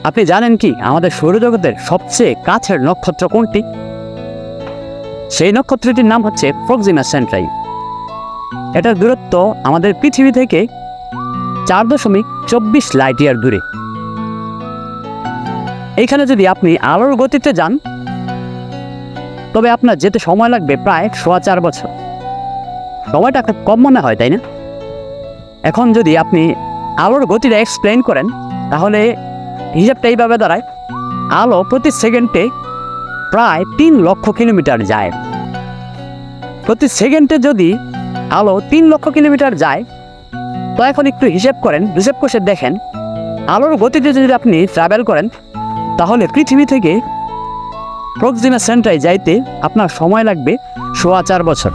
আপনি জানেন কি আমাদের সৌরজগতের সবচেয়ে কাছের নক্ষত্র কোনটি? সেই নক্ষত্রটির নাম হচ্ছে প্রক্সিমা সেন্টারি। এটার দূরত্ব আমাদের পৃথিবী থেকে 4.24 লাইট ইয়ার দূরে। এইখানে যদি আপনি আলোর গতিতে যান তবে আপনার যেতে সময় লাগবে প্রায় 4.25 বছর। সময়টা খুব কম মনে হয়, তাই না? এখন যদি আপনি আলোর গতিটা এক্সপ্লেন করেন তাহলে হিসাবটা এইভাবে দাঁড়ায়, আলো প্রতি সেকেন্ডে প্রায় 3 লক্ষ কিলোমিটার যায়। প্রতি সেকেন্ডে যদি আলো 3 লক্ষ কিলোমিটার যায় তো এখন একটু হিসাব করেন, হিসাব করে দেখেন আলোর গতিতে যদি আপনি ট্রাভেল করেন তাহলে পৃথিবী থেকে প্রক্সিমা সেন্টারি যাইতে আপনার সময় লাগবে 4.25 বছর।